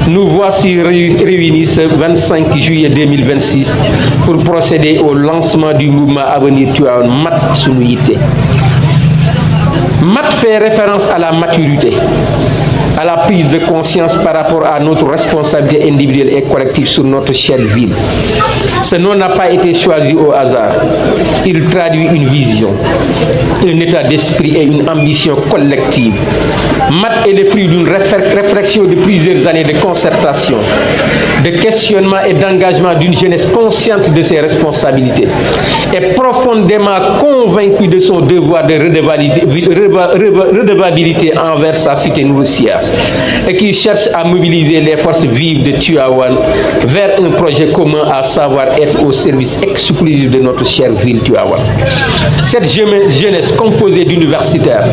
nous voici réunis ce 25 juillet 2026 pour procéder au lancement du mouvement Avenir Tivaouane Mat Sunu Yitte. Mat fait référence à la maturité, à la prise de conscience par rapport à notre responsabilité individuelle et collective sur notre chère ville. Ce nom n'a pas été choisi au hasard. Il traduit une vision, un état d'esprit et une ambition collective. Mat est le fruit d'une réflexion de plusieurs années de concertation, de questionnement et d'engagement d'une jeunesse consciente de ses responsabilités et profondément convaincue de son devoir de redevabilité envers sa cité nourricière, et qui cherche à mobiliser les forces vives de Tivaouane vers un projet commun, à savoir être au service exclusif de notre chère ville Tivaouane. Cette jeunesse composée d'universitaires,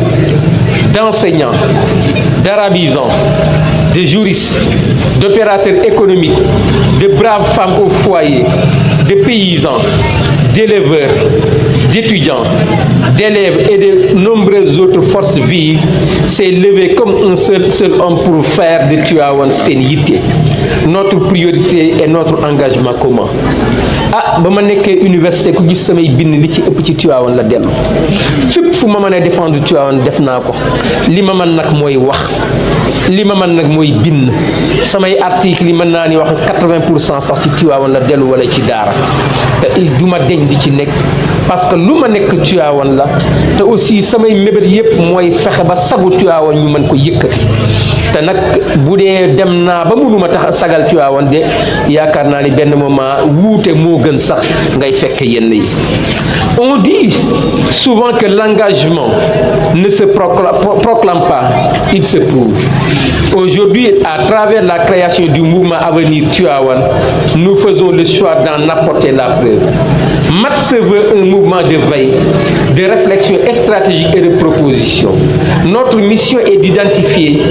d'enseignants, d'arabisants, de juristes, d'opérateurs économiques, de braves femmes au foyer, de paysans, d'éleveurs, d'étudiants, d'élèves et de nombreuses autres forces vives s'est levé comme un seul homme pour faire de Tivaouane seen yitte, notre priorité et notre engagement commun. Ba ma nekkee université ku gis samay bind li ci ëpp ci Tivaouane la dellu fépp fu ma mën a défendre Tivaouane def naa ko. Li ma mën nag mooy wax, li ma mën nag mooy bind. Samay article yi mën naa ni wax 80% sax ci Tivaouane la dellu wala ci daara te du ma deñ di ci nekk parce que lu ma nekk Tivaouane la te aussi samay mébét yépp mooy fexe ba sagu Tivaouane ñu mën ko yëkkati. te nag bu dee dem naa ba mënuma tax a sagal Tivaouane de yaakaar naa ni benn moment wuute moo gën sax ngay fekk yenn yi. On dit souvent que l'engagement ne se proclame pas, il se prouve. Aujourd'hui, à travers la création du mouvement Avenir Tivaouane, nous faisons le choix d'en apporter la preuve. Mat se veut un mouvement de veille, de réflexion stratégique et de proposition. Notre mission est d'identifier,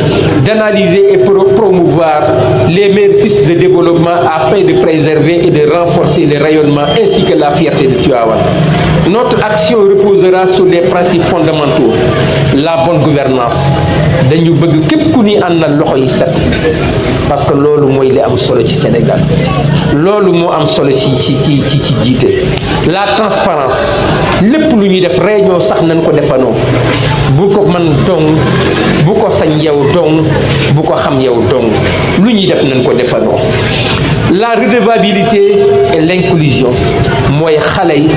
d'analyser et promouvoir les meilleures pistes de développement afin de préserver et de renforcer le rayonnement ainsi que la fierté de Tivaouane. Notre action reposera sur les principes fondamentaux, la bonne gouvernance. Dañu bëgg képp ku ni àndal loxo yi set parce que loolu mooy li am solo ci Sénégal, loolu moo am solo ci jiite. La transparence, lépp lu ñuy def réunion sax nañ ko defanoo, bu ko man dong, bu ko sañ yow dong, bu ko xam yow dong, lu ñuy def nañ ko defanoo. La redevabilité et l'inclusion mooy xale yi,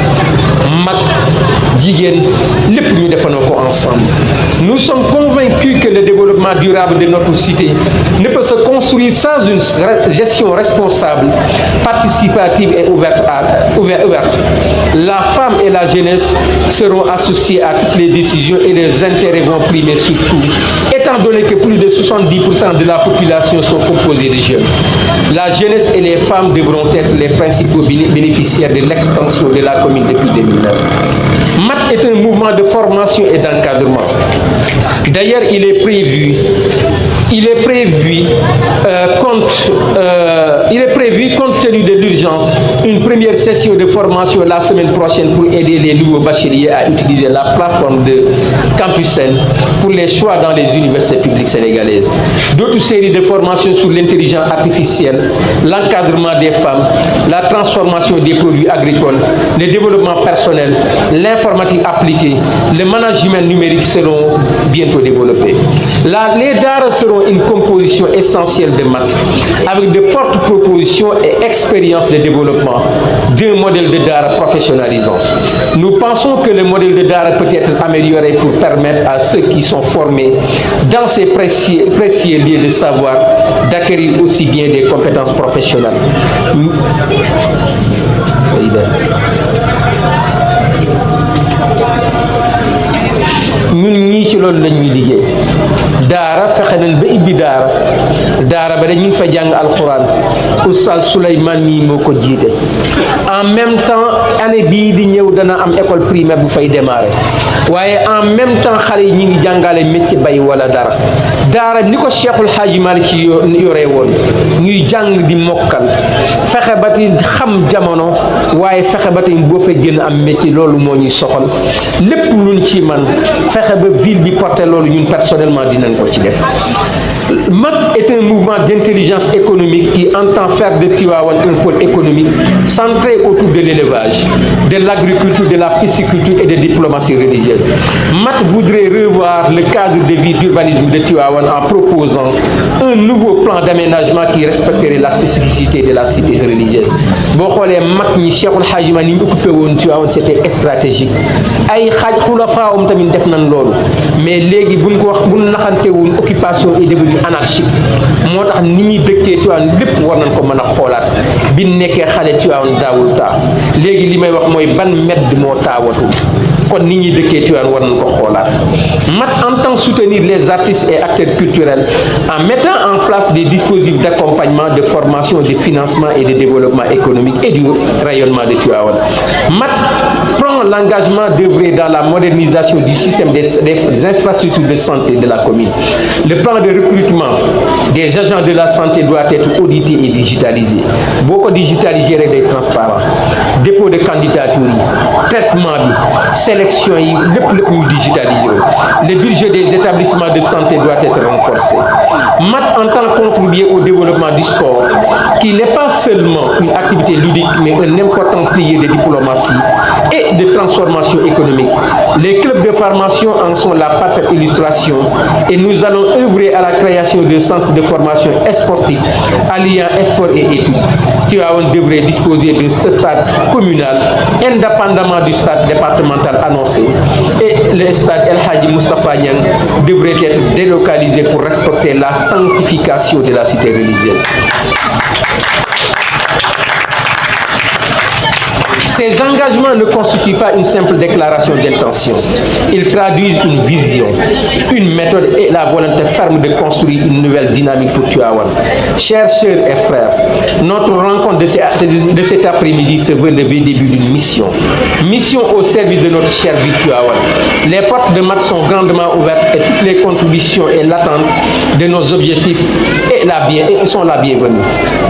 mag, jigéen, lépp ñu defanoo ko ensemble. Nous sommes convaincus que le développement durable de notre cité ne peut se construire sans une gestion responsable, participative et ouverte. La femme et la jeunesse seront associées à toutes les décisions et les intérêts vont primer surtout, étant donné que plus de 70% de la population sont composées de jeunes. La jeunesse et les femmes devront être les principaux bénéficiaires de l'extension de la commune depuis 2009. Mat est un mouvement de formation et d'encadrement. D'ailleurs, il est prévu compte tenu de l'urgence, une première session de formation la semaine prochaine pour aider les nouveaux bacheliers à utiliser la plateforme de Campusen pour les choix dans les universités publiques sénégalaises. D'autres séries de formations sur l'intelligence artificielle, l'encadrement des femmes, la transformation des produits agricoles, le développement personnel, l'informatique appliquée, le management numérique seront bientôt développés. Les daara seront une composition essentielle de Mat, avec de fortes propositions et expériences de développement d'un modèle de daara professionnalisant. Nous pensons que le modèle de daara peut être amélioré pour permettre à ceux qui sont formés dans ces précieux lieux de savoir d'acquérir aussi bien des compétences professionnelles. ñun ñii ci loolu la ñuy liggéey. daara fexe nañ ba ibbi daara ba de ñu ngi fa jàng alxuraan Oustaz Souleymane mii moo ko jiite. En même temps année bii di ñëw dana am école primaire bu fay démarrer waaye en même temps xale yi ñu ngi jàngale métier bay wala dara. daara ni ko Cheikhul Hadji Malick ci yoree woon ñuy jàng di mokkal fexe ba ti xam jamono waaye fexe ba ti boo fa génn am métier loolu moo ñuy soxal lépp luñ ci man fexe ba ville bi porté loolu ñun personnellement dinañ ko ci def. Mat est un mouvement d'intelligence économique qui entend faire de Tivaouane un pôle économique centré autour de l'élevage, de l'agriculture, de la pisciculture et de diplomatie religieuse. MAT voudrait revoir le cadre de vie d'urbanisme de Tivaouane en proposant un nouveau plan d'aménagement qui respecterait la spécificité de la cité religieuse. Boo xoolee mag ñi Cheikhul Hadji Malick ni mu occupé woon Tivaouane c'était stratégique ay xaaj xulafaawam tamit def nañ loolu mais léegi buñ ko wax buñ naxantewul occupation est devenue anarchique moo tax nit ñi dëkkee Tivaouane lépp war nañ ko mën a xoolaat bi nekkee xale Tivaouane daawul taa léegi li may wax mooy ban medd moo taawatul kon nit ñi dëkkee Tivaouane war nañ ko xoolaat. MAT entend soutenir les artistes et acteurs culturels en mettant en place des dispositifs d'accompagnement, de formation, de financement et de développement économique et du rayonnement de Tivaouane. MAT prend l'engagement d'œuvrer dans la modernisation du système des infrastructures de santé de la commune. Le plan de recrutement des agents de la santé doit être audité et digitalisé. Beaucoup digitalisé et transparent. Dépôt de candidature, traitement, sélection, le digitalisé. Le budget des établissements de santé doit être renforcé. MAT entend contribuer au développement du sport, qui n'est pas seulement une activité ludique, mais un important pilier de diplomatie et de transformation économique. Les clubs de formation en sont la parfaite illustration et nous allons œuvrer à la création de centres de formation sportifs alliant sport et études. Tivaouane devrait disposer d'un stade communal indépendamment du stade départemental annoncé et le stade El Hadji Moustapha Niang devrait être délocalisé pour respecter la sanctification de la cité religieuse. Ces engagements ne constituent pas une simple déclaration d'intention. Ils traduisent une vision, une méthode et la volonté ferme de construire une nouvelle dynamique pour Tivaouane. Chers sœurs et frères, notre rencontre de cet après-midi se veut le début d'une mission. Mission au service de notre chère ville Tivaouane. Les portes de MAT sont grandement ouvertes et toutes les contributions et l'attente de nos objectifs sont la bienvenue.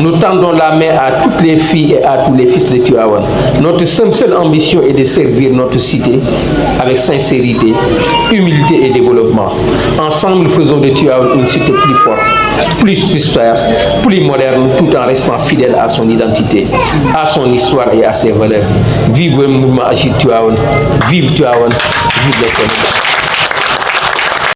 Nous tendons la main à toutes les filles et à tous les fils de Tivaouane. Notre seule ambition est de servir notre cité avec sincérité, humilité et développement. Ensemble, faisons de Tivaouane une cité plus forte, plus prospère, plus moderne, tout en restant fidèle à son identité, à son histoire et à ses valeurs. Vive le mouvement Agir Tivaouane, vive Tivaouane, vive le Sénégal.